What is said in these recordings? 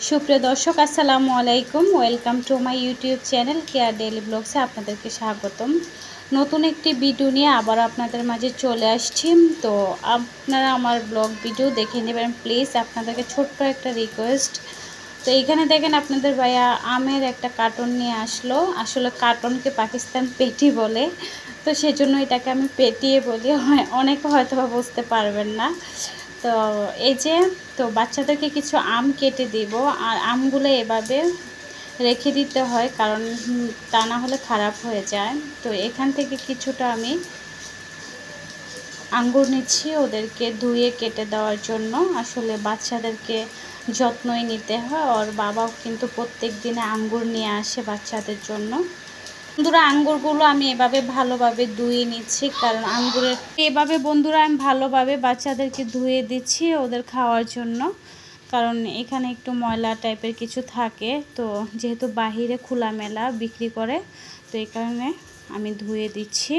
সুপ্রিয় দর্শক আসসালামু আলাইকুম। Welcome to my YouTube channel care daily ব্লগসে আপনাদেরকে স্বাগতম। নতুন একটি ভিডিও নিয়ে আবার আপনাদের মাঝে চলে আসছি। তো আপনারা আমার ব্লগ ভিডিও দেখে নেবেন প্লিজ, আপনাদেরকে ছোট্ট একটা রিকোয়েস্ট। তো এইখানে দেখেন আপনাদের ভাইয়া আমের একটা কার্টন নিয়ে আসলো। আসলে কার্টনকে পাকিস্তান পেটি বলে, তো সেজন্য এটাকে আমি পেটিয়ে বলি, অনেকে হয়তো বা বুঝতে পারবেন না। তো এই যে তো বাচ্চাদেরকে কিছু আম কেটে দিব, আর আমগুলো এভাবে রেখে দিতে হয়, কারণ তা না হলে খারাপ হয়ে যায়। তো এখান থেকে কিছুটা আমি আঙ্গুর নিচ্ছি ওদেরকে ধুয়ে কেটে দেওয়ার জন্য। আসলে বাচ্চাদেরকে যত্নই নিতে হয়, ওর বাবাও কিন্তু প্রত্যেক দিনে আঙ্গুর নিয়ে আসে বাচ্চাদের জন্য। বন্ধুরা আঙ্গুরগুলো আমি এভাবে ভালোভাবে ধুয়ে নিচ্ছি, কারণ আঙ্গুরের এভাবে বন্ধুরা আমি ভালোভাবে বাচ্চাদেরকে ধুয়ে দিচ্ছি ওদের খাওয়ার জন্য, কারণ এখানে একটু ময়লা টাইপের কিছু থাকে। তো যেহেতু বাহিরে খোলামেলা বিক্রি করে, তো এই কারণে আমি ধুয়ে দিচ্ছি।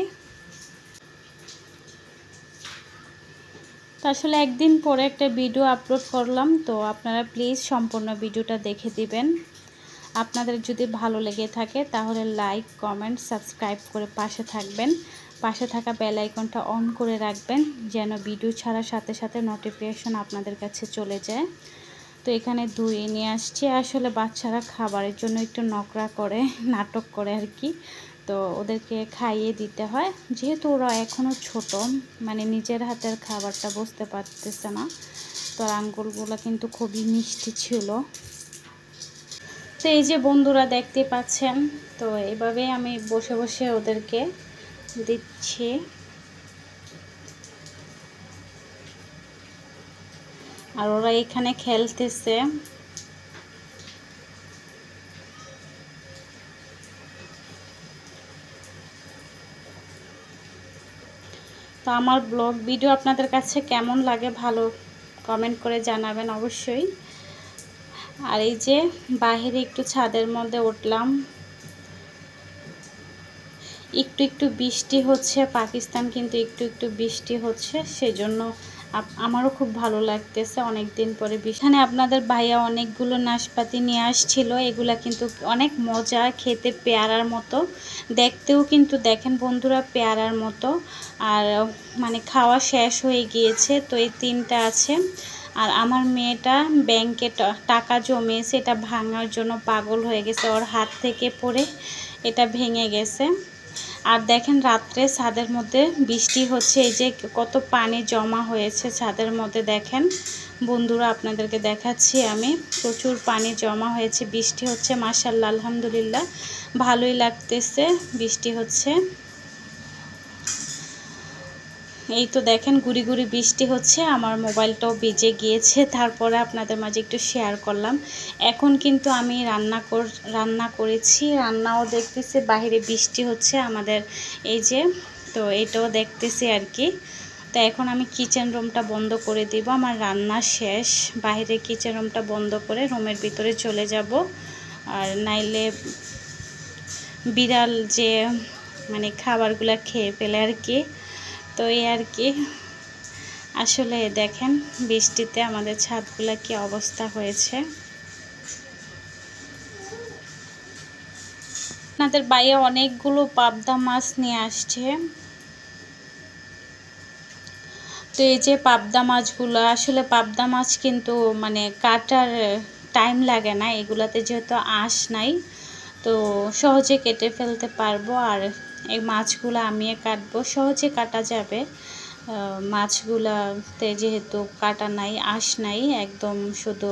তো আসলে একদিন পরে একটা ভিডিও আপলোড করলাম, তো আপনারা প্লিজ সম্পূর্ণ ভিডিওটা দেখে দিবেন। আপনাদের যদি ভালো লেগে থাকে তাহলে লাইক কমেন্ট সাবস্ক্রাইব করে পাশে থাকবেন। পাশে থাকা বেল আইকনটা অন করে রাখবেন, যেন ভিডিও ছাড়ার সাথে সাথে নোটিফিকেশন আপনাদের কাছে চলে যায়। তো এখানে ধুয়ে নিয়ে আসছি। আসলে বাচ্চারা খাবারের জন্য একটু নকরা করে, নাটক করে আর কি। তো ওদেরকে খাইয়ে দিতে হয়, যেহেতু ওরা এখনও ছোট, মানে নিজের হাতের খাবারটা বুঝতে পারতেছে না। তো আঙ্গুরগুলো কিন্তু খুবই মিষ্টি ছিল। তো এই যে বন্ধুরা দেখতে পাচ্ছেন, তো এভাবে আমি বসে বসে ওদেরকে দিচ্ছি। আর ওরা এখানে খেলতেছে। তো আমার ব্লগ ভিডিও আপনাদের কাছে কেমন লাগে ভালো কমেন্ট করে জানাবেন অবশ্যই। আর এই যে বাইরে একটু ছাদের মধ্যে উঠলাম, একটু একটু বৃষ্টি হচ্ছে, পাকিস্তান কিন্তু একটু একটু বৃষ্টি হচ্ছে, সেজন্য আমারও খুব ভালো লাগতেছে অনেক দিন পরে। এখানে আপনাদের ভাইয়া অনেকগুলো নাশপাতি নিয়ে আসছিল, এগুলা কিন্তু অনেক মজা খেতে, পেয়ারার মতো দেখতেও, কিন্তু দেখেন বন্ধুরা পেয়ারার মতো। আর মানে খাওয়া শেষ হয়ে গিয়েছে, তো এই 3টা আছে। আর আমার মেয়েটা ব্যাংকে টাকা জমিয়েছে, এটা ভাঙার জন্য পাগল হয়ে গেছে, ওর হাত থেকে পড়ে এটা ভেঙে গেছে। আর দেখেন রাত্রে ছাদের মধ্যে বৃষ্টি হচ্ছে, এই যে কত পানি জমা হয়েছে ছাদের মধ্যে। দেখেন বন্ধুরা আপনাদেরকে দেখাচ্ছি আমি, প্রচুর পানি জমা হয়েছে, বৃষ্টি হচ্ছে। মাশাআল্লাহ আলহামদুলিল্লাহ ভালোই লাগতেছে বৃষ্টি হচ্ছে। এই তো দেখেন গুড়ি গুড়ি বৃষ্টি হচ্ছে, আমার মোবাইলটাও ভিজে গিয়েছে, তারপরে আপনাদের মাঝে একটু শেয়ার করলাম। এখন কিন্তু আমি রান্না করেছি, রান্নাও দেখতেছি, বাইরে বৃষ্টি হচ্ছে আমাদের এই যে, তো এটাও দেখতেছি আর কি। তো এখন আমি কিচেন রুমটা বন্ধ করে দিব, আমার রান্না শেষ। বাইরে কিচেন রুমটা বন্ধ করে রুমের ভিতরে চলে যাব, আর নাইলে বিড়াল যে মানে খাবারগুলো খেয়ে ফেলে আর কি। তো এই আর কি। আসলে দেখেন বৃষ্টিতে আমাদের ছাদগুলা কি অবস্থা হয়েছে। আপনাদের বাইরে অনেকগুলো পাবদা মাছ নিয়ে আসছে। তো এই যে পাবদা মাছগুলো, আসলে পাবদা মাছ কিন্তু মানে কাটার টাইম লাগে না, এগুলাতে যেহেতু আঁশ নাই, তো সহজে কেটে ফেলতে পারবো। আর এই মাছগুলো আমি কাটবো, সহজে কাটা যাবে। মাছগুলাতে যেহেতু কাটা নাই, আঁশ নাই, একদম শুধু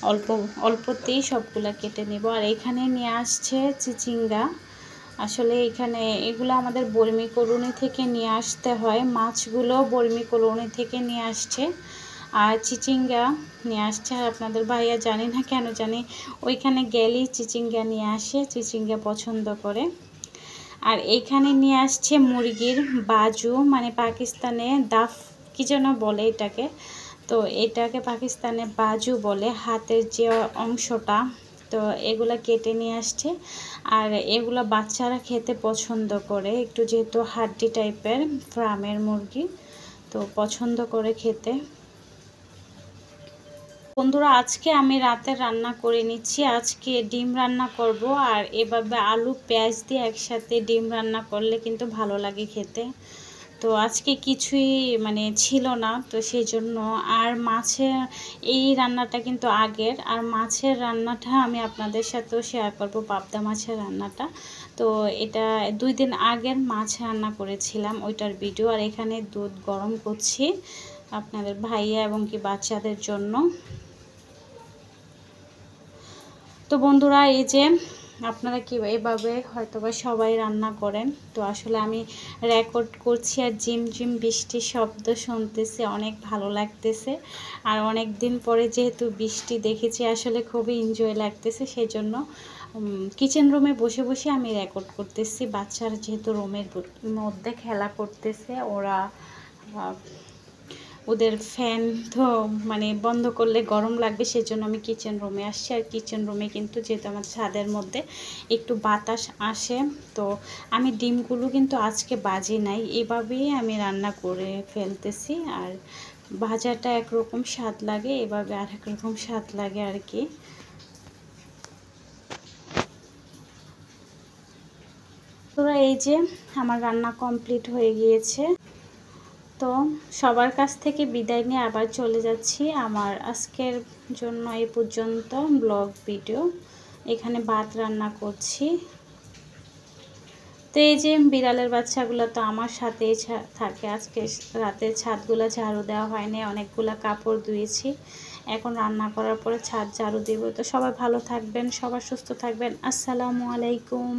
অল্প অল্পতেই সবগুলা কেটে নেব। আর এখানে নিয়ে আসছে চিচিঙ্গা। আসলে এখানে এগুলো আমাদের বর্মি কলোনি থেকে নিয়ে আসতে হয়, মাছগুলো বর্মি কলোনি থেকে নিয়ে আসছে। আর চিচিঙ্গা নিয়ে আসছে, আর আপনাদের ভাইয়া জানি না কেন জানি ওইখানে গেলেই চিচিঙ্গা নিয়ে আসে, চিচিঙ্গা পছন্দ করে। আর এইখানে নিয়ে আসছে মুরগির বাজু, মানে পাকিস্তানে দাফ কি যেন বলে এটাকে, তো এটাকে পাকিস্তানে বাজু বলে, হাতের যে অংশটা। তো এগুলা কেটে নিয়ে আসছে, আর এগুলা বাচ্চারা খেতে পছন্দ করে একটু, যেহেতু হাড্ডি টাইপের ফার্মের মুরগি, তো পছন্দ করে খেতে। বন্ধুরা আজকে আমি রাতে রান্না করে নিচ্ছি। আজকে ডিম রান্না করব, আর এভাবে আলু পেঁয়াজ দিয়ে একসাথে ডিম রান্না করলে কিন্তু ভালো লাগে খেতে। তো আজকে কিছুই মানে ছিল না, তো সেই জন্য। আর মাছের এই রান্নাটা কিন্তু আগের, আর মাছের রান্নাটা আমি আপনাদের সাথেও শেয়ার করব, পাবদা মাছের রান্নাটা। তো এটা 2 দিন আগের মাছ রান্না করেছিলাম, ওইটার ভিডিও। আর এখানে দুধ গরম করছি আপনাদের ভাইয়া এবং কি বাচ্চাদের জন্য। তো বন্ধুরা এই যে আপনারা কি এভাবে হয়তোবা সবাই রান্না করেন, তো আসলে আমি রেকর্ড করছি আর ঝিমঝিম বৃষ্টির শব্দ শুনতেছি, অনেক ভালো লাগতেছে। আর অনেক দিন পরে যেহেতু বৃষ্টি দেখেছি, আসলে খুবই এনজয় লাগতেছে। সেই জন্য কিচেন রুমে বসে বসে আমি রেকর্ড করতেছি। বাচ্চারা যেহেতু রুমের মধ্যে খেলা করতেছে, ওদের ফ্যান তো মানে বন্ধ করলে গরম লাগবে, সেজন্য আমি কিচেন রুমে আসছি। আর কিচেন রুমে কিন্তু যেহেতু আমার ছাদের মধ্যে একটু বাতাস আসে, তো আমি ডিমগুলো কিন্তু আজকে বাজি নাই, এভাবেই আমি রান্না করে ফেলতেছি। আর ভাজাটা একরকম স্বাদ লাগে, এভাবে আর একরকম স্বাদ লাগে আর কি। তোরা এই যে আমার রান্না কমপ্লিট হয়ে গিয়েছে। তো সবার কাছ থেকে বিদায় নিয়ে আবার চলে যাচ্ছি। আমার আজকের জন্য এই পর্যন্ত ব্লগ ভিডিও। এখানে ভাত রান্না করছি। তো এই যে বিড়ালের বাচ্চাগুলো তো আমার সাথেই থাকে। আজকে রাতে ছাদগুলো ঝাড়ু দেওয়া হয়নি, অনেকগুলো কাপড় ধুয়েছি। এখন রান্না করার পরে ছাদ ঝাড়ু দেব। তো সবাই ভালো থাকবেন, সবাই সুস্থ থাকবেন। আসসালামু আলাইকুম।